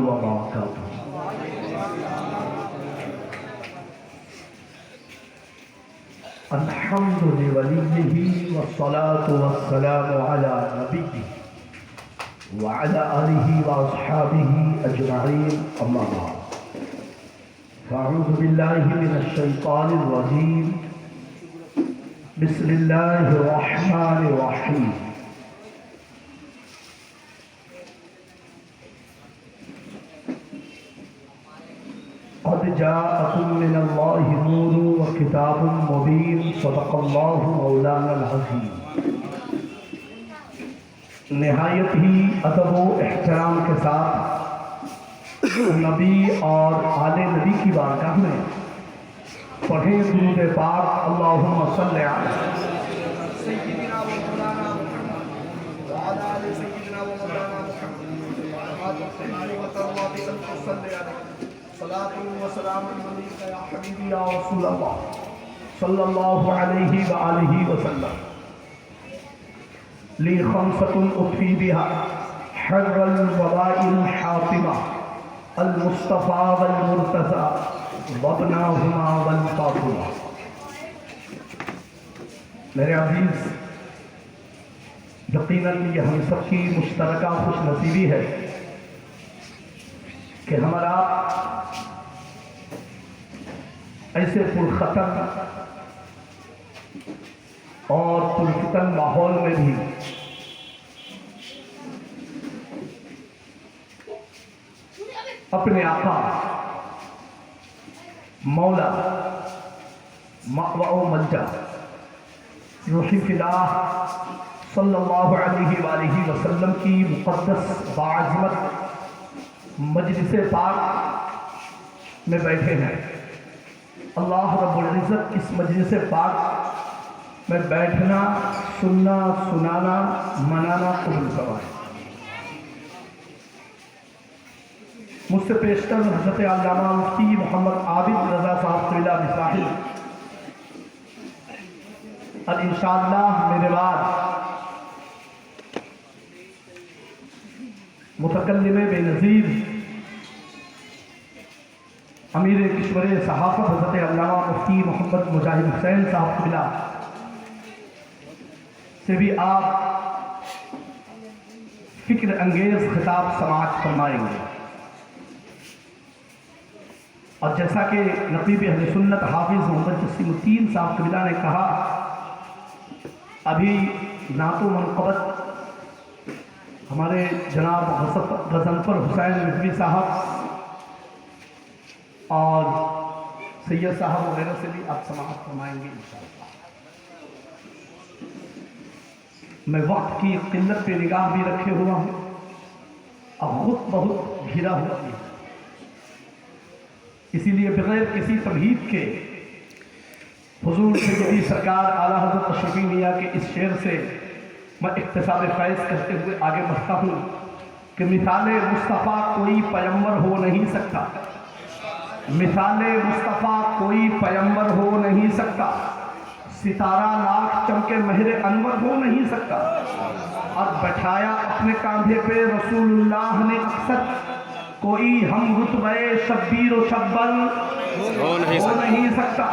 وبركاته. الحمد لوليه والصلاة والسلام على نبيه وعلى آله وأصحابه أجمعين، أما بعد. فأعوذ بالله من الشيطان الرجيم. بسم الله الرحمن الرحيم. قد جاءكم من الله نور وكتاب مبين. صدق الله مولانا العظيم. نہایت ہی ادب و احترام کے ساتھ نبی اور آل نبی کی بارگاہ میں پڑھیں درود پاک. اللہم صلی علی سیدنا و مولانا محمد وعلی آل سیدنا و مولانا محمد صلی علیہ صلاة و سلام علیک یا حبیبی یا رسول اللہ صلی اللہ علیہ وآلہ وسلم. لی خمسۃ اطفی بها حر الوباء الحاطمہ المصطفیٰ والمرتضیٰ وابناہما والفاطمہ. میرے عزیز، یقیناً یہ ہم سب کی مشترکہ خوش نصیبی ہے کہ ہمارا ایسے پرخطر اور پرفتن ماحول میں بھی اپنے آقا مولا مأوى و ملجا روحی فلاح صلی اللہ علیہ وآلہ وسلم کی مقدس باعظمت مجلس پاک میں بیٹھے ہیں. اللہ رب العزت اس مجلس پاک میں بیٹھنا، سننا، سنانا، منانا قبول فرمائے. مجھ سے پیشتر حضرت علامہ مفتی محمد عابد رضا صاحب قبلہ بساحل اور انشاءاللہ میرے بعد متکلم بے نظیر امیر کشور صحافت حضرت علامہ مفتی محمد مجاہد حسین صاحب قبلہ سے بھی آپ فکر انگیز خطاب سماعت فرمائیں گے. اور جیسا کہ نقیب اہل سنت حافظ محمد جسیم الدین صاحب قبلہ نے کہا، ابھی نعت و منقبت ہمارے جناب غضنفر حسین رضوی صاحب اور سید صاحب وغیرہ سے بھی آپ سماعت فرمائیں گے انشاءاللہ. میں وقت کی قلت پہ نگاہ بھی رکھے ہوا ہوں، اب خود بہت گھرا ہوا ہے، اسی لیے بغیر کسی تمہید کے حضور سیدی سرکار اعلیٰ حضرت تشریفی میاں کے اس شعر سے میں اکتساب فیض کرتے ہوئے آگے بڑھتا ہوں کہ مثال مصطفیٰ کوئی پیمبر ہو نہیں سکتا، مثال مصطفیٰ کوئی پیمبر ہو نہیں سکتا، ستارہ لاکھ چمکے مہر انور ہو نہیں سکتا. اور بٹھایا اپنے کاندھے پہ رسول اللہ نے اکثر، کوئی ہم رتبہ شبیر و شبل ہو نہیں سکتا.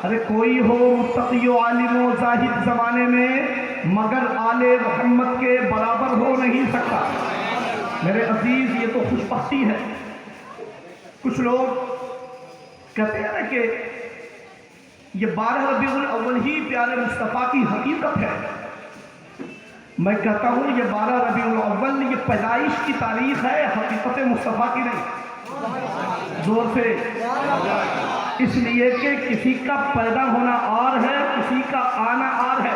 ارے کوئی ہو متقی و عالم و زاہد زمانے میں مگر آل محمد کے برابر ہو نہیں سکتا. میرے عزیز، یہ تو خوش بختی ہے. کچھ لوگ کہتے ہیں کہ یہ 12 ربیع الاول ہی پیارے مصطفیٰ کی حقیقت ہے. میں کہتا ہوں یہ 12 ربیع الاول یہ پیدائش کی تاریخ ہے، حقیقت مصطفیٰ کی نہیں. زور سے، اس لیے کہ کسی کا پیدا ہونا اور ہے، کسی کا آنا اور ہے،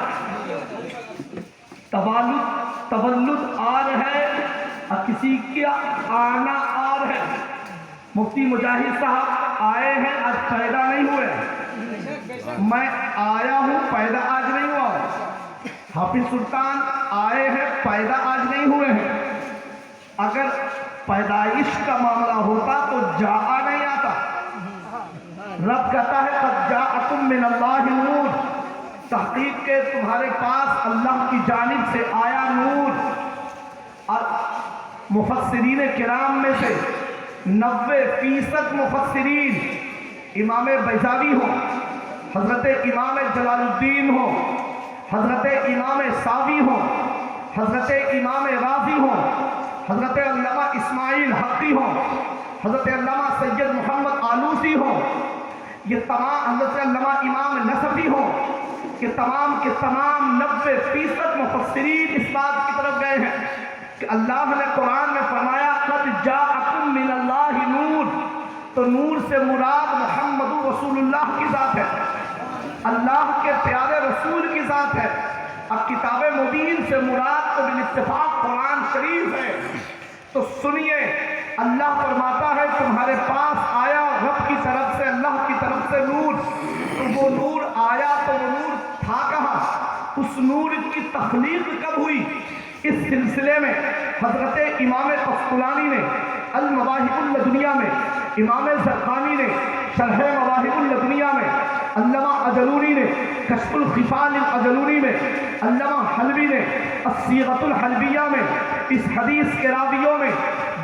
تولد اور ہے اور کسی کا آنا اور ہے. مفتی مجاہد صاحب آئے ہیں، آج پیدا نہیں ہوئے. میں آیا ہوں، پیدا آج نہیں ہوا. حافظ سلطان آئے ہیں، پیدا آج نہیں ہوئے ہیں. اگر پیدائش کا معاملہ ہوتا تو جاء نہیں آتا. رب کہتا ہے قد جاءکم من اللہ نور، تحقیق کے تمہارے پاس اللہ کی جانب سے آیا نور. اور مفسرین کرام میں سے 90% مفسرین، امام بیضاوی ہو، حضرت امام جلال الدین ہو، حضرت امام ساوی ہو، حضرت امام رازی ہو، حضرت علامہ اسماعیل حقی ہو، حضرت علامہ سید محمد آلوسی ہو، یہ تمام حضرت علامہ امام نصفی ہو، کہ تمام کے تمام 90% مفسرین اس بات کی طرف گئے ہیں کہ اللہ نے قرآن میں فرمایا قد جاءکم من اللہ نور، تو نور سے مراد محمد رسول اللہ کی ذات ہے، اللہ کے پیارے رسول کی ذات ہے۔ اب کتاب مبین سے مراد تو بالاتفاق قرآن شریف ہے۔ تو سنیے، اللہ فرماتا ہے تمہارے پاس آیا رب کی طرف سے، اللہ کی طرف سے نور، تو وہ نور آیا تو وہ نور تھا کہاں؟ اس نور کی تخلیق کب ہوئی؟ اس سلسلے میں حضرت امام قسطلانی نے المواہب اللدنیہ میں، امام زرقانی نے شرح مواہب اللدنیہ میں، علامہ اجلونی نے کشف الخفاء للاجلونی میں، علامہ حلبی نے الصیغۃ الحلبیہ میں، اس حدیث کے راویوں میں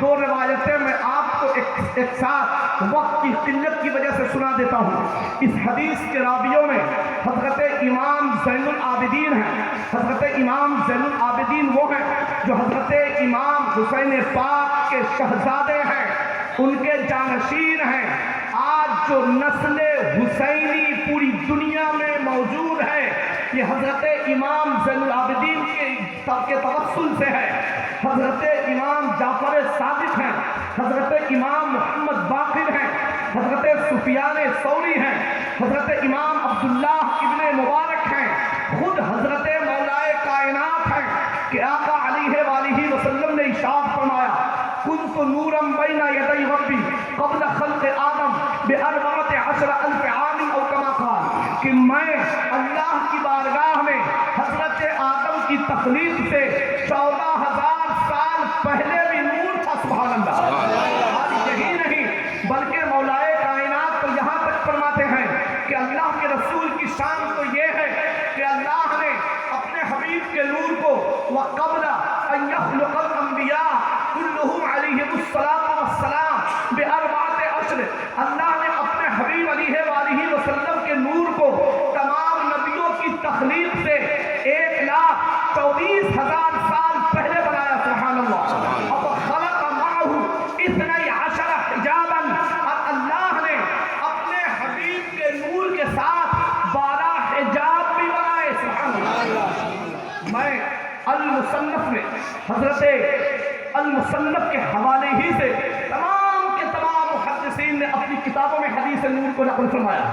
دو روایتیں میں آپ کو ایک ساتھ وقت کی قلت کی وجہ سے سنا دیتا ہوں۔ اس حدیث کے راویوں میں حضرت امام زین العابدین ہیں۔ حضرت امام زین العابدین وہ ہیں جو حضرت امام حسین پاک کے شہزادے ہیں، ان کے جانشین ہیں۔ آج جو نسل حسینی پوری دنیا میں موجود ہے یہ حضرت امام زین العابدین کے توسل سے ہے۔ حضرت امام جعفر صادق ہیں، حضرت امام محمد باقر ہیں، حضرت سفیان ثوری ہیں، حضرت امام عبداللہ ابن مبارک ہیں، خود حضرت مولائے کائنات ہیں کہ آقا علیہ وآلہ وسلم نے ارشاد فرمایا کنت نورا بین یدی ربی قبل خلق آدم ب14,000 عام او کما قال، کہ میں اللہ کی بارگاہ میں حضرت آدم کی تخلیق سے 14,000 سال پہلے بھی نور تھا۔ سبحان اللہ۔ اور یہی نہیں بلکہ مولائے کائنات تو یہاں تک فرماتے ہیں کہ اللہ کے رسول کی شان تو یہ ہے کہ اللہ نے اپنے حبیب کے نور کو وَقَبْلَ أَن يَخْلُقَ الْأَنْبِيَاءَ كُلُّهُمْ عَلَيْهِمُ الصَّلَاةُ وَالسَّلَامُ ب14,000 اللہ نے اپنے حبیب علیہ وآلہ وسلم کے نور کو تمام نبیوں کی تخلیق سے 1,24,000 سال پہلے بنایا۔ سبحان اللہ۔ اب خلق معه 12 حجابا، اور اللہ نے اپنے حبیب کے نور کے ساتھ 12 حجاب بھی بنائے۔ سبحان اللہ۔ میں المصنف میں حضرت المصنف کے حوالے ہی سے تمام کے تمام محدثین نے اپنی کتابوں میں حدیث نور کو نقل فرمایا۔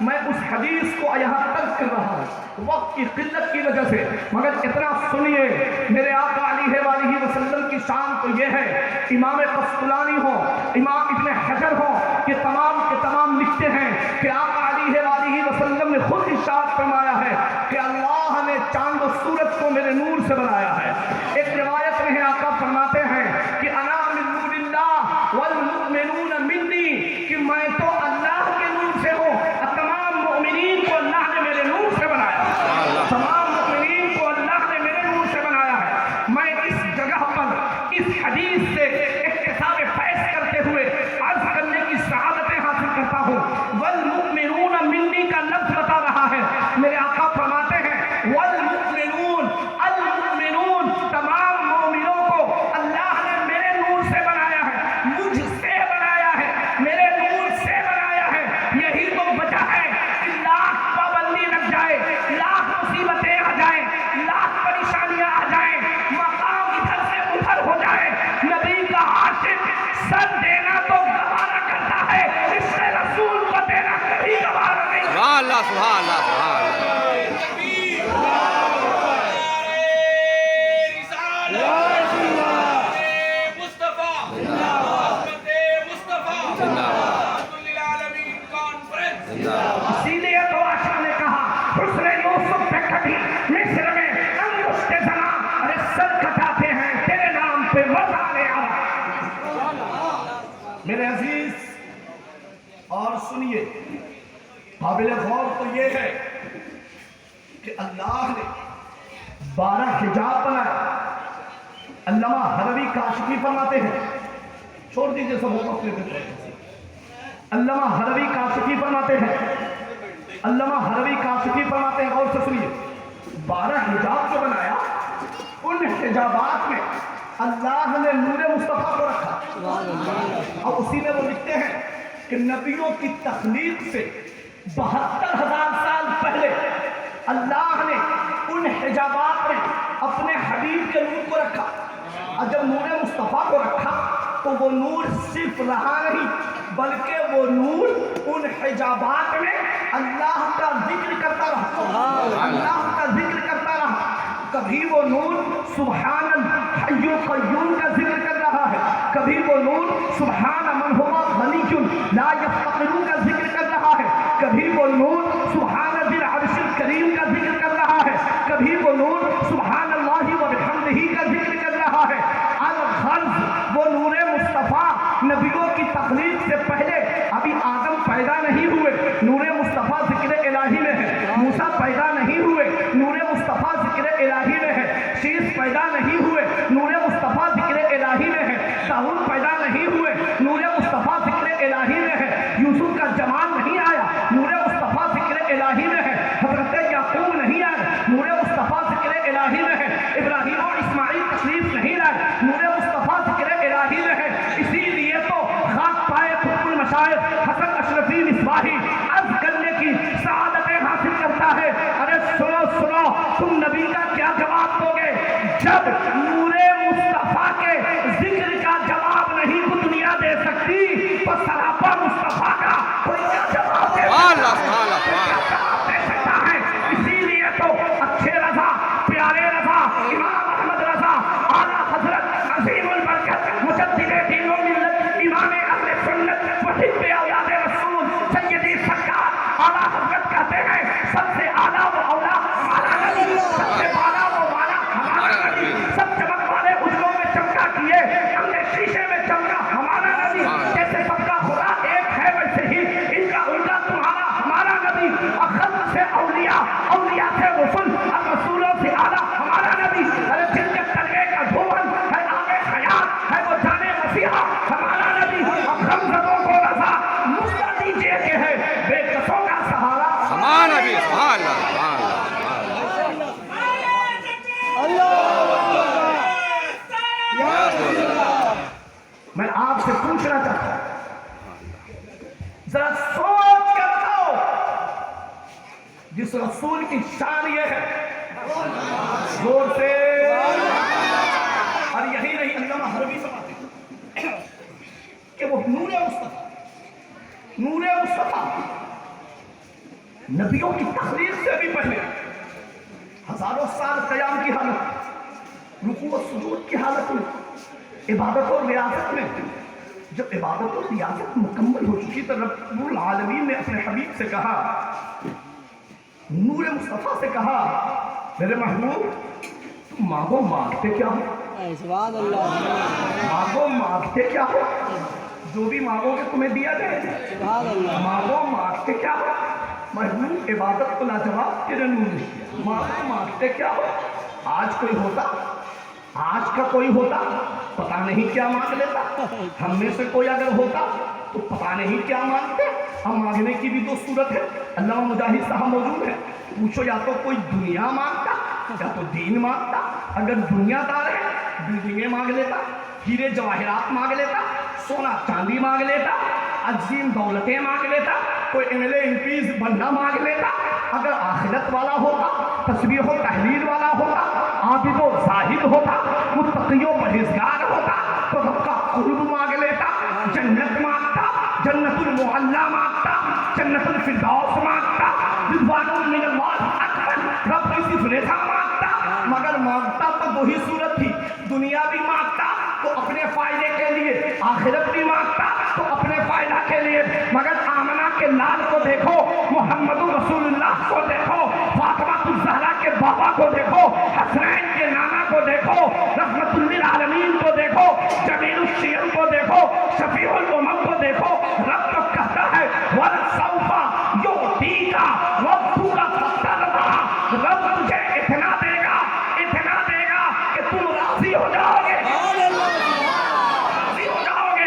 میں اس حدیث کو یہاں ترک کر رہا ہوں وقت کی قلت کی وجہ سے، مگر اتنا سنیے، میرے آقا علیہ وآلہ وسلم کی شان تو یہ ہے، امام قسطلانی ہو، امام ابن حجر ہو، یہ تمام کے تمام لکھتے ہیں کہ آقا علیہ وآلہ وسلم نے خود ارشاد فرمایا ہے کہ اللہ نے چاند و سورج کو میرے نور سے بنایا ہے۔ ایک روایت میں آقا فرماتے ہیں کہ انا من نور اللہ والمؤمنون منی، کہ میں تو اللہ کے نور سے ہوں، تمام مؤمنین کو اللہ نے میرے نور سے بنایا ہے، تمام مؤمنین کو اللہ نے میرے نور سے بنایا ہے۔ میں اس جگہ پر اس حدیث سے اکتساب فیض کرتے ہوئے عرض کرنے کی سعادتیں حاصل کرتا ہوں۔ والمؤمنون منی کا لفظ بتا رہا ہے، میرے آقا فرماتے ہیں والمؤمنون، المؤمنون، تمام مومنوں کو اللہ نے میرے نور سے بنایا ہے، مجھ سے بنایا ہے، میرے نور سے بنایا ہے۔ یہی تو وجہ ہے کہ لاکھ پابندی لگ جائے، لاکھ مصیبتیں آ جائیں، لاکھ پریشانیاں آ جائیں، مقام ادھر سے ادھر ہو جائے، نبی کا عاشق سر دینا تو گوارا کرتا ہے، اس سے رسول کو دینا کبھی گوارا نہیں۔ سبحان اللہ، سبحان اللہ، سبحان اللہ۔ اسی لیے تو عاشق نے کہا حسن یوسف پہ کبھی مصر میں انگشت زنا، ارے سر کٹاتے ہیں تیرے نام پہ مزارے عرب۔ میرے عزیز اور سنیے، قابل غور تو یہ ہے کہ اللہ نے 12 حجاب بنائے۔ علامہ حلبی کاشفی فرماتے ہیں چھوڑ دیجئے سب اپنے پہ. علامہ حلوی کاشفی فرماتے ہیں، علامہ حلوی کاشفی فرماتے ہیں، غور سے سنیے، 12 حجاب جو بنایا ان حجابات میں اللہ نے نور مصطفیٰ کو رکھا. اور اسی میں وہ لکھتے ہیں کہ نبیوں کی تخلیق سے 72,000 سال پہلے اللہ نے ان حجابات میں اپنے حبیب کے نور کو رکھا. اور جب نور مصطفیٰ کو رکھا تو وہ نور صرف رہا نہیں، بلکہ وہ نور ان حجابات میں اللہ کا ذکر کرتا رہا، اللہ کا ذکر کرتا رہا. کبھی وہ نور سبحان الحی القیوم کا ذکر کر رہا ہے، کبھی وہ نور سبحان من هو غنی لا یفتقر کا ذکر کر رہا ہے، کبھی وہ نور سبحان ذی العرش الکریم کا ذکر کر رہا ہے، کبھی وہ نور سبحان اللہ وبحمدہ کا ذکر کر رہا ہے. الغرض وہ نور مصطفیٰ نبیوں کی تخلیق سے پہلے ابھی آدم پیدا نہیں ہوئے، نور مصطفیٰ ذکر الہی میں ہے. موسیٰ پیدا نہیں ہوئے، نور مصطفیٰ ذکر الہی میں ہے. شیش پیدا نہیں ہوئے، نور مصطفیٰ ذکر الہی میں ہے. داؤد پیدا نہیں ہوئے، نور مصطفیٰ ذکر الہی میں ہے. یوسف کا جمال نہیں آیا، نور مصطفیٰ ذکر الہی میں ہے. حضرت یعقوب نہیں آئے، نور مصطفیٰ ذکر الہی میں ہے. ابراہیم اور اسماعیل تشریف نہیں لائے، نور مصطفیٰ ذکر الہی میں ہے. اسی لیے تو خاک پائے قطب المشائخ حسن اشرفی مصباحی عرض کرنے کی سعادتیں حاصل کرتا ہے. ارے سنو سنو، تم نبی کا کیا جواب دو گے جب نور مصطفیٰ کے ذکر کا جواب نہیں تو دنیا دے سکتی، تو سراپا مصطفیٰ کا کوئی کیا جواب دے سکتا ہے؟ اسی لیے تو اچھے رضا، پیارے رضا، امام احمد رضا، اعلیٰ حضرت عظیم البرکت مجدد دین و ملت، امام اہل سنت محب اولاد رسول سیدی سرکار اعلیٰ حضرت کہتے ہیں سب سے اعلیٰ و اولیٰ ہمارا نبی، سب سے بالا و بالا ہمارا نبی، سب چمک والے اجلوں میں چمکا کیے ہم نے شیشے میں چمکا ہمارا نبی. جیسے سب کا خدا ایک ہے ویسے ہی ان کا الٹا تمہارا ہمارا نبی. خلق سے اولیاء، اولیاء سے رسول، اور رسولوں سے اعلیٰ ہمارا نبی. ارے جن کے تلوے کا دھومن ہے آب حیات ہے وہ جانے مسیحا ہمارا نبی. اور غمزدوں کو رضا مجھتا دیجیے کہ ہے بے کسوں کا سہارا ہمارا نبی. سبحان اللہ، سبحان اللہ. میں آپ سے پوچھنا چاہتا ہوں، ذرا سوچ کر بتاؤ، جس رسول کی شان یہ ہے، زور سے، اور یہی نہیں علامہ حلوی فرماتے ہیں کہ وہ نور مصطفیٰ، نور مصطفیٰ نبیوں کی تخلیق سے بھی پہلے ہزاروں سال قیام کی حالت، رکوع و سجود کی حالت میں، عبادت و ریاضت میں، جب عبادت و ریاضت مکمل ہو چکی تو رب العالمین نے اپنے حبیب سے کہا، نور مصطفیٰ سے کہا، میرے محبوب تم مانگو مانگتے کیا ہو؟ سبحان اللہ. مانگو مانگتے کیا ہو؟ جو بھی مانگو گے تمہیں دیا جائے گا. سبحان اللہ. مانگو مانگتے کیا ہو؟ محبوب عبادت کو لاجواب تیرے نور نے کیا. مانگو مانگتے کیا ہو؟ آج کوئی ہوتا، آج کا کوئی ہوتا پتہ نہیں کیا مانگ لیتا. ہم میں سے کوئی اگر ہوتا تو پتہ نہیں کیا مانگتے. ہم مانگنے کی بھی دو صورت ہے. علامہ مجاہد صاحب موجود ہے، پوچھو یا تو کوئی دنیا مانگتا یا تو دین مانگتا. اگر دنیا دار ہے بلڈنگیں مانگ لیتا، ہیرے جواہرات مانگ لیتا، سونا چاندی مانگ لیتا، عظیم دولتیں مانگ لیتا، کوئی M L A MPs بننا مانگ لیتا. اگر آخرت والا ہوتا، تسبیح و تحلیل والا ہوتا، عابد و زاہد ہوتا، متقی و پرہیزگار ہوتا تو رب کا قرب مانگ لیتا، جنت مانگتا، جنت المعلی مانگتا، جنت الفردوس مانگتا، رضوان من اللہ اکبر، رب کی صرف رضا مانگتا. مگر مانگتا تو وہی صورت تھی، دنیا بھی مانگتا تو اپنے فائدے کے لیے، آخرت بھی مانگتا تو اپنے فائدہ کے لیے. مگر آمنہ کے لال کو دیکھو، محمد رسول اللہ کو دیکھو، فاطمہ الزہرا کے بابا کو دیکھو، حسنین کے نانا کو دیکھو، رحمت للعالمین کو دیکھو، جمیل الشیعہ کو دیکھو، شفیع الامم کو دیکھو. رب تو کہتا ہے وَلَسَوْفَ يُعْطِيكَ رَبُّكَ فَتَرْضَىٰ. رب تجھے اتنا دے گا کہ تم راضی ہو جاؤ گے، راضی ہو جاؤ گے.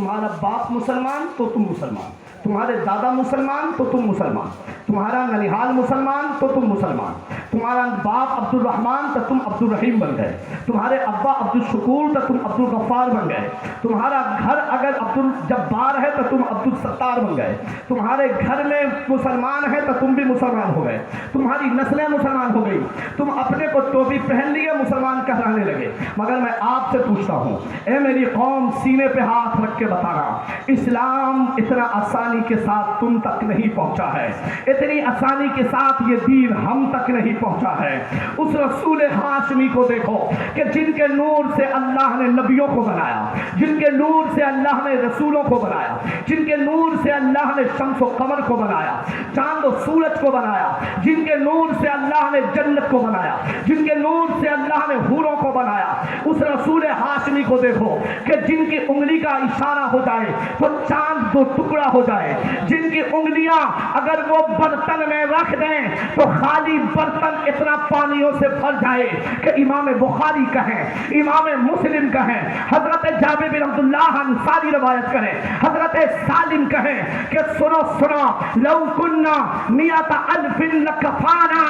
تمہارا باپ مسلمان تو تم مسلمان، تمہارے دادا مسلمان تو تم مسلمان، تمہارا ننیحال مسلمان تو تم مسلمان، تمہارا باپ عبد الرحمن تو تم عبد الرحیم بن گئے، تمہارے ابا عبد الشکور تو تم عبد الغفار بن گئے، تمہارا گھر اگر عبد الجبار ہے تو تم عبد الستار بن گئے، تمہارے گھر میں مسلمان ہے تو تم بھی مسلمان ہو گئے، تمہاری نسلیں مسلمان ہو گئی، تم اپنے کو ٹوپی پہن لیے مسلمان کہلانے لگے۔ مگر میں آپ سے پوچھتا ہوں، اے میری قوم، سینے پہ ہاتھ رکھ کے بتانا، اسلام اتنا آسانی کے ساتھ تم تک نہیں پہنچا ہے، اتنی آسانی کے ساتھ یہ دین ہم تک نہیں پہنچا ہے۔ اس رسول ہاشمی کو دیکھو کہ جن کے نور سے اللہ نے نبیوں کو بنایا، جن کے نور سے اللہ نے رسولوں کو بنایا، جن کے نور سے اللہ نے شمس و قمر کو بنایا، چاند و سورج کو بنایا، جن کے نور سے اللہ نے جنت کو بنایا، جن کے نور سے اللہ نے حوروں کو بنایا۔ اس رسول ہاشمی کو دیکھو کہ جن کی انگلی کا اشارہ ہو جائے تو چاند دو ٹکڑا ہو جائے، جن کی انگلیاں اگر وہ برتن میں رکھ دیں تو خالی برتن اتنا پانیوں سے بھر جائے کہ امام بخاری کہیں، امام مسلم کہیں، حضرت جابر بن عبداللہ انصاری روایت کریں، حضرت سالم کہیں کہ سنو سنو لو کننا میت الف لکفانا،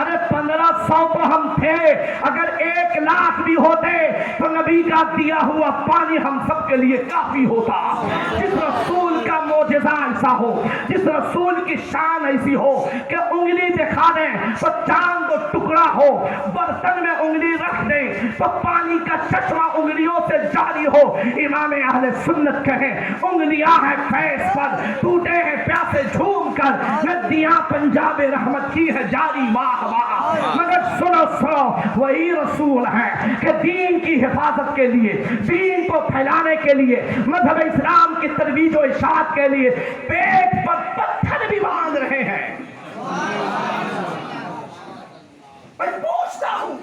ارے 1500 تو ہم تھے، اگر 1,00,000 بھی ہوتے تو نبی کا دیا ہوا پانی ہم سب کے لیے کافی ہوتا۔ جس رسول کا معجزہ ایسا ہو، جس رسول کی شان ایسی ہو کہ انگلی دکھا دیں تو چاند ٹکڑا ہو، برتن میں انگلی رکھ دیں تو پانی کا چشمہ انگلیوں سے جاری ہو، امام اہل سنت کہیں انگلیاں ہیں فیض پر، ٹوٹے ہیں پیاسے جھوم کر، ندیاں پنجاب رحمت کی ہے جاری واہ واہ۔ مگر سنو سنو وہی رسول ہیں کہ دین کی حفاظت کے لیے، دین کو پھیلانے کے لیے، مذہب اسلام کی ترویج و اشاعت کے لیے پیٹ پر پتھر بھی باندھ رہے ہیں۔ میں پوچھتا ہوں،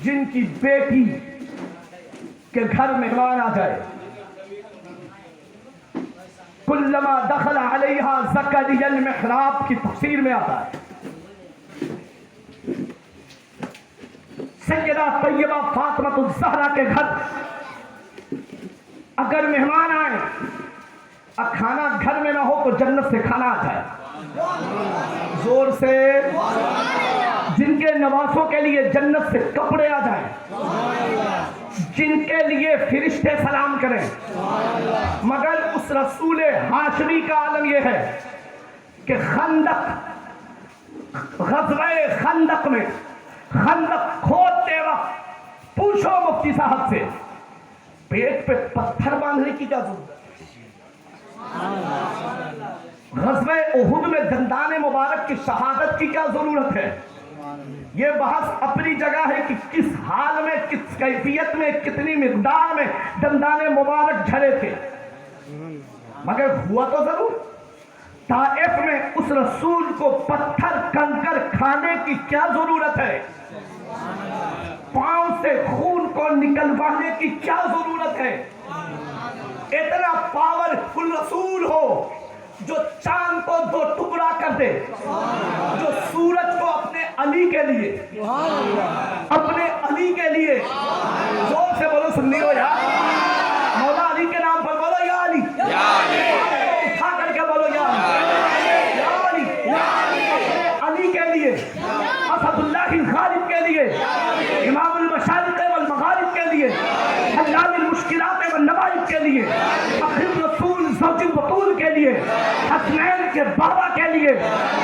جن کی بیٹی کے گھر مہمان آ جائے، کلما دخل علیہا زکریا المحراب کی تفسیر میں آتا ہے، سیدہ طیبہ فاطمہ الزہرا کے گھر اگر مہمان آئے اور کھانا گھر میں نہ ہو تو جنت سے کھانا آ جائے، زور سے، جن کے نواسوں کے لیے جنت سے کپڑے آ جائیں، جن کے لیے فرشتے سلام کریں۔ مگر اس رسول ہاشمی کا عالم یہ ہے کہ غزوہ خندق میں، خندق کھودتے وقت پوچھو مفتی صاحب سے، پیٹ پہ پتھر باندھنے کی کیا ضرورت ہے؟ غزوہ احد میں دندان مبارک کی شہادت کی کیا ضرورت ہے؟ یہ بحث اپنی جگہ ہے کہ کس حال میں، کس کیفیت میں، کتنی مقدار میں دندان مبارک جھڑے تھے، مگر ہوا تو ضرور۔ طائف میں اس رسول کو پتھر کنکر کھانے کی کیا ضرورت ہے؟ پاؤں سے خون کو نکلوانے کی کیا ضرورت ہے؟ اتنا پاورفل رسول ہو جو چاند کو 2 ٹکڑا کر دے، جو سورج کو اپنے علی کے لیے، اپنے علی کے لیے، زور سے بولو سننی ہو یار، مولا علی کے نام پر بولو یا علی، اٹھا کر کے بولو یا علی، یا علی، اپنے علی کے لیے، اسد اللہ غالب کے لیے، امام المشارق والمغارب کے لیے، حلال المشکلات والنوائب کے لیے، فخر رسول زوج البطول کے لیے، حسنین کے بابا کے لیے،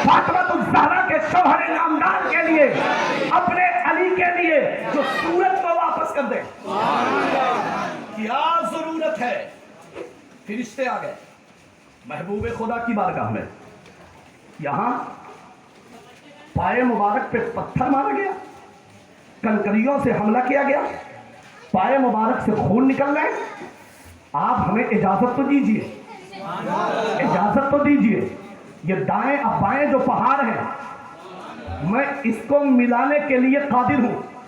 فاطمہ الزہرا کے شوہر نامدار کے لیے، اپنے علی کے لیے جو سورج کو واپس کر دے۔ کیا ضرورت ہے؟ فرشتے آ گئے محبوب خدا کی بارگاہ میں، یہاں پائے مبارک پہ پتھر مارا گیا، کنکریوں سے حملہ کیا گیا، پائے مبارک سے خون نکل رہے، آپ ہمیں اجازت تو دیجئے، اجازت تو دیجئے، یہ دائیں اب بائیں جو پہاڑ ہیں میں اس کو ملانے کے لیے قادر ہوں،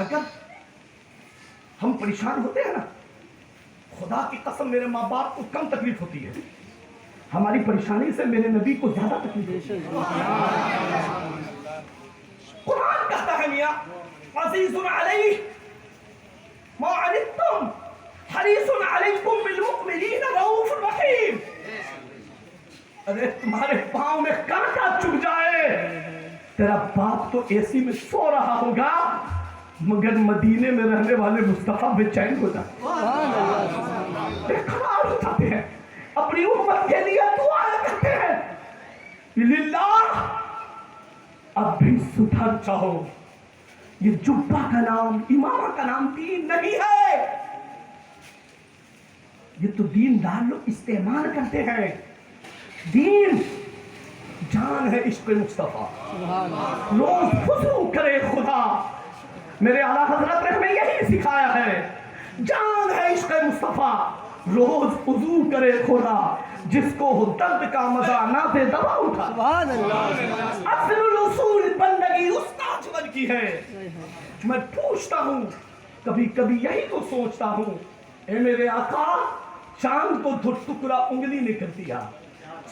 اگر ہم پریشان ہوتے ہیں نا، خدا کی قسم میرے ماں باپ کو کم تکلیف ہوتی ہے، ہماری پریشانی سے میرے نبی کو زیادہ تکلیف ہوتی ہے۔ قرآن کہتا ہے میاں عزیز علیہ ما عنتم حریص علیکم بالمؤمنین رؤوف رحیم۔ ارے تمہارے پاؤں میں کانٹا چبھ جائے، تیرا باپ تو اے سی میں سو رہا ہوگا، مگر مدینے میں رہنے والے مصطفیٰ بے چین ہو جاتے ہیں، بے قرار ہو جاتے ہیں، اپنی امت کے لیے دعائیں کرتے ہیں، للہ اب بھی سدھر جاؤ۔ یہ جبہ کا نام، امامہ کا نام دین نہیں ہے، یہ تو دین دار لوگ استعمال کرتے ہیں۔ دین جان ہے عشق مصطفیٰ، روز وضو کرے خدا، میرے اعلیٰ حضرت نے ہمیں یہی سکھایا ہے، جان ہے عشق مصطفیٰ، روز وضو کرے خدا، جس کو ہو درد کا مزہ نہ دے دوا اٹھا۔ سبحان اللہ۔ اصل الاصول بندگی استاد بن کی ہے۔ میں پوچھتا ہوں، کبھی کبھی یہی تو سوچتا ہوں، اے میرے آقا، چاند کو دو ٹکڑا انگلی نے کر دیا،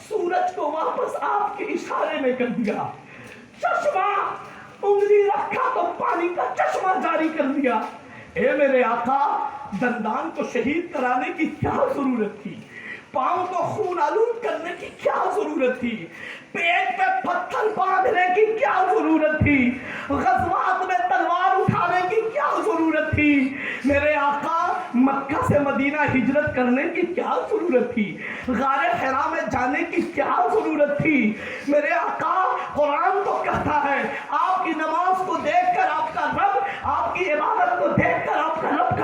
سورج کو واپس آپ کے اشارے میں کر دیا، چشمہ انگلی رکھا تو پانی کا چشمہ جاری کر دیا، اے میرے آقا، دندان کو شہید کرانے کی کیا ضرورت تھی؟ پاؤں کو خون آلود کرنے کی کیا ضرورت تھی؟ پیٹ پہ پتھر باندھنے کی کیا ضرورت تھی؟ غزوات میں تلوار اٹھانے کی کیا ضرورت تھی؟ میرے آقا، مکہ سے مدینہ ہجرت کرنے کی کیا ضرورت تھی؟ غار حرا میں جانے کی کیا ضرورت تھی؟ میرے آقا، قرآن تو کہتا ہے، آپ کی نماز کو دیکھ کر آپ کا رب، آپ کی عبادت کو دیکھ کر آپ کا رب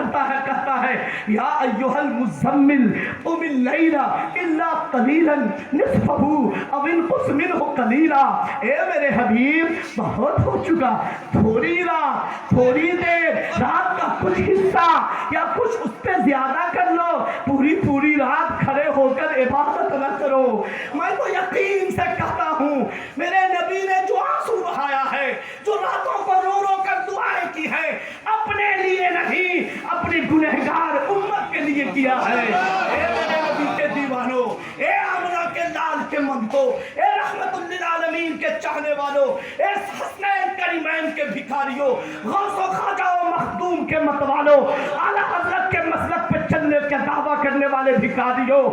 کہتا ہے یا ایھا المزمل قم اللیل الا قلیلا نصفہ او انقص منہ قلیلا۔ اے میرے حبیب، بہت ہو چکا، تھوڑی رات، تھوڑی دیر، رات کا کچھ حصہ یا کچھ اس پہ زیادہ کر لو، پوری رات کھڑے ہو کر عبادت نہ کرو۔ میں تو یقین سے کہتا ہوں، میرے نبی نے جو آنسو بہایا ہے، جو راتوں کو رو رو کر دعائیں کی ہے، اپنے لیے نہیں، اپنی گنہگار امت کے لیے کیا ہے۔ اے میرے نبی کے دیوانوں، اے آمنہ کے لال کے ممتو، اے رحمت للعالمین کے چاہنے والوں، اے حسنین کریمین کے بھکاریوں، غوث و خواجہ و مخدوم کے متوالوں، اعلیٰ حضرت کے مسلک پہ چلنے کا دعویٰ کرنے والے بھکاریوں،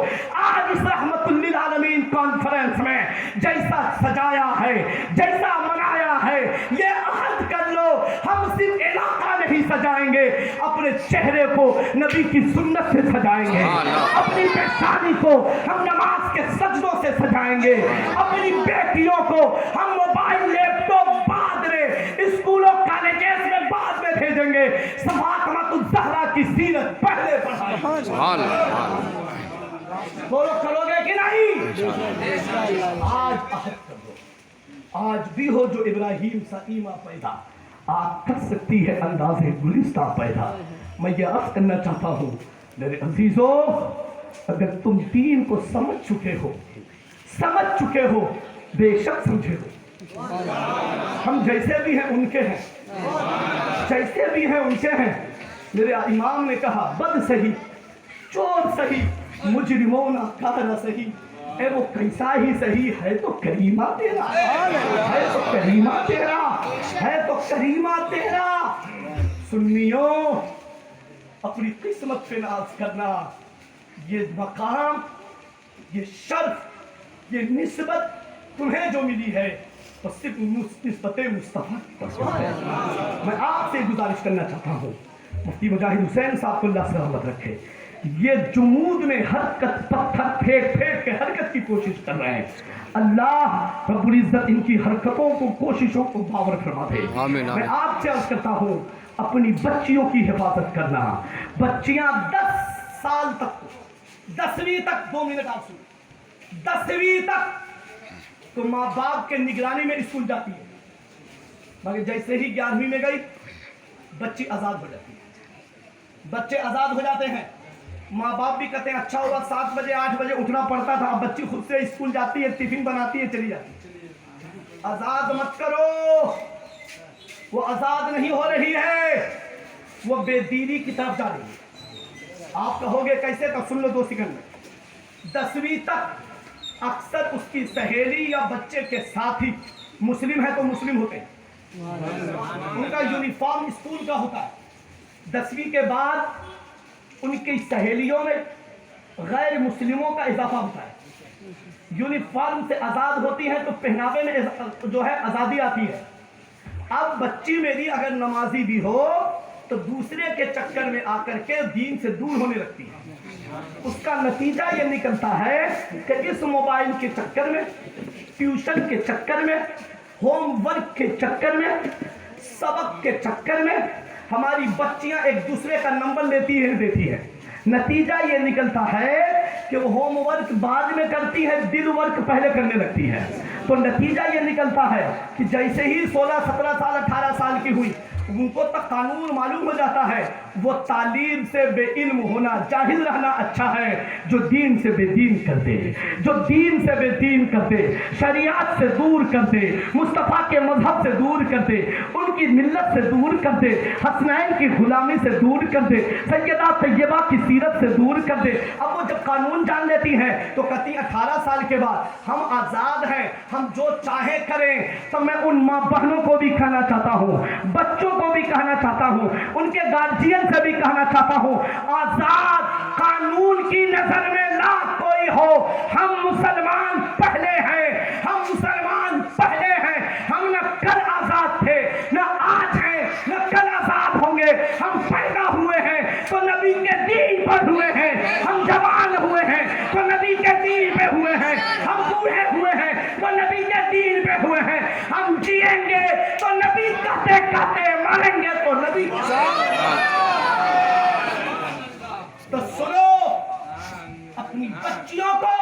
آج اس رحمت للعالمین کانفرنس میں جیسا سجایا ہے، جیسا منایا ہے، یہ عہد کر لو، ہم صرف علاقہ نہیں سجائیں گے، اپنے چہرے کو نبی کی سنت سے سجائیں گے، اپنی پیشانی کو ہم نماز کے سجدوں سے سجائیں گے، اپنی بیٹیوں کو ہم موبائل، لیپ ٹاپ بعد میں اسکولوں کالجز میں بعد میں بھیجیں گے، فاطمہ الزہرا کی سیرت پہلے پڑھائیں گے۔ سبحان اللہ۔ بولو چلو گے کہ نہیں؟ آج عہد کر دو، آج بھی ہو جو ابراہیم سا ایمہ پیدا، آج کر سکتی ہے انداز گلستہ پیدا۔ میں یہ عرض کرنا چاہتا ہوں میرے عزیزوں، اگر تم دین کو سمجھ چکے ہو، بے شک سمجھے ہو، ہم جیسے بھی ہیں ان کے ہیں، جیسے بھی ہیں ان کے ہیں۔ میرے امام نے کہا، بد سہی، چور سہی، مجرمون کار سہی، اے وہ کیسا ہی سہی ہے تو کریمہ تیرا، ہے تو کریمہ تیرا، ہے تو کریمہ تیرا۔ سنیوں، اپنی قسمت پہ ناز کرنا، یہ مقام، یہ شرف، یہ نسبت تمہیں جو ملی ہے تو صرف نسبت مصطفیٰ کی طرف ہے۔ میں آپ سے گزارش کرنا چاہتا ہوں، مفتی مجاہد حسین صاحب کو اللہ سلامت رکھے، یہ جمود میں حرکت، پتھر پھینک پھینک کے حرکت کی کوشش کر رہے ہیں، اللہ رب العزت ان کی حرکتوں کو، کوششوں کو باور فرما دے۔ میں آپ سے عرض کرتا ہوں، اپنی بچیوں کی حفاظت کرنا۔ بچیاں 10 سال تک، 10ویں تک، 2 منٹ آپ سنیں، 10ویں تک تو ماں باپ کے نگرانی میں اسکول جاتی ہے، مگر جیسے ہی 11ویں میں گئی، بچی آزاد ہو جاتی ہے، بچے آزاد ہو جاتے ہیں، ماں باپ بھی کہتے ہیں اچھا ہوا 7 بجے 8 بجے اٹھنا پڑتا تھا، اب بچی خود سے اسکول جاتی ہے، ٹفن بناتی ہے، چلی جاتی ہے۔ آزاد مت کرو، وہ آزاد نہیں ہو رہی ہے، وہ بے دینی کی طرف جا رہی ہے۔ آپ کہو گے کیسے؟ تو سن لو 2 سیکنڈ میں۔ 10ویں تک اکثر اس کی سہیلی یا بچے کے ساتھ ہی، مسلم ہے تو مسلم ہوتے ہیں، ان کا یونیفارم اسکول کا ہوتا ہے۔ 10ویں کے بعد ان کی سہیلیوں میں غیر مسلموں کا اضافہ ہوتا ہے، یونیفارم سے آزاد ہوتی ہے تو پہناوے میں جو ہے آزادی آتی ہے۔ اب بچی میری اگر نمازی بھی ہو تو دوسرے کے چکر میں آ کر کے دین سے دور ہونے لگتی ہے۔ اس کا نتیجہ یہ نکلتا ہے کہ اس موبائل کے چکر میں، ٹیوشن کے چکر میں، ہوم ورک کے چکر میں، سبق کے چکر میں ہماری بچیاں ایک دوسرے کا نمبر دیتی ہیں۔ نتیجہ یہ نکلتا ہے کہ وہ ہوم ورک بعد میں کرتی ہے، دل ورک پہلے کرنے لگتی ہے۔ تو نتیجہ یہ نکلتا ہے کہ جیسے ہی 16 17 سال 18 سال کی ہوئی، ان کو تک قانون معلوم ہو جاتا ہے۔ وہ تعلیم سے بے علم ہونا، جاہل رہنا اچھا ہے جو دین سے بے دین کر دے، جو دین سے بے دین کر دے، شریعت سے دور کر دے، مصطفیٰ کے مذہب سے دور کر دے، ان کی ملت سے دور کر دے، حسنین کی غلامی سے دور کر دے، سیدہ طیبہ کی سیرت سے دور کر دے۔ اب وہ جب قانون جان لیتی ہیں تو کہتی 18 سال کے بعد ہم آزاد ہیں، ہم جو چاہے کریں۔ تو میں ان ماں بہنوں کو بھی کہنا چاہتا ہوں، بچوں کو بھی کہنا چاہتا ہوں، ان کے گارجین سے بھی کہنا چاہتا ہوں، آزاد قانون کی نظر میں نہ کوئی ہو، ہم مسلمان پہلے ہیں، ہم مسلمان پہلے ہیں۔ ہم نہ کل آزاد تھے، نہ آج ہیں، نہ کل آزاد ہوں گے۔ ہم پیدا ہوئے ہیں تو نبی کے دین پر ہوئے ہیں، ہم جوان ہوئے ہیں تو نبی کے دین پہ ہوئے ہیں، ہم بوڑھے ہوئے ہیں تو نبی کے دین پہ ہوئے ہیں، ہم جیئیں گے تو نبی کہتے کہتے مریں گے تو نبی۔ تو سنو، اپنی بچیوں کو،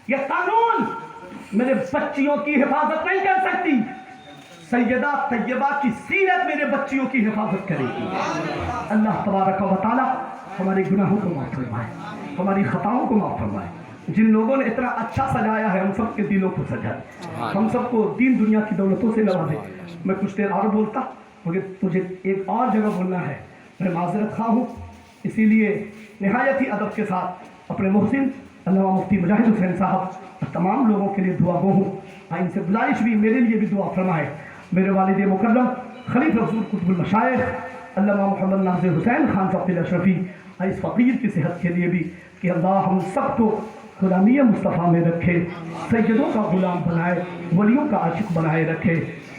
یہ قانون میرے بچیوں کی حفاظت نہیں کر سکتی، سیدہ طیبہ کی سیرت میرے بچیوں کی حفاظت کرے گی۔ اللہ تبارک و تعالی ہمارے گناہوں کو معاف فرمائے، ہماری خطاؤں کو معاف فرمائے۔ جن لوگوں نے اتنا اچھا سجایا ہے، ہم سب کے دلوں کو سجائے، ہم سب کو دین دنیا کی دولتوں سے نوازے۔ میں کچھ دیر اور بولتا، مگر تجھے ایک اور جگہ بولنا ہے، میں معذرت خواہ ہوں، اسی لیے نہایت ہی ادب کے ساتھ اپنے محسن علامہ مفتی مجاہد حسین صاحب اور تمام لوگوں کے لیے دعا گو ہوں۔ ان سے گزارش بھی میرے لیے بھی دعا فرمائے۔ میرے والد مکرم خلیفہ حضور قطب المشائخ علامہ محمد ناصر حسین خان صاحب اشرفی اس فقیر کی صحت کے لیے بھی کہ اللہ ہم سب کو غلامی مصطفیٰ میں رکھے، سیدوں کا غلام بنائے، ولیوں کا عاشق بنائے رکھے،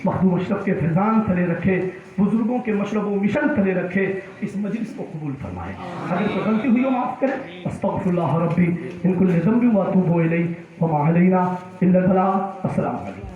مخدوم اشرف کے فیضان تلے رکھے، بزرگوں کے مشرب و مشن تلے رکھے۔ اس مجلس کو قبول فرمائے۔ اگر کوئی غلطی ہوئی ہو معاف کرے۔ استغفر اللہ ربی من کل ذنب واتوب الیہ وما علینا الا البلاغ۔ السلام علیکم۔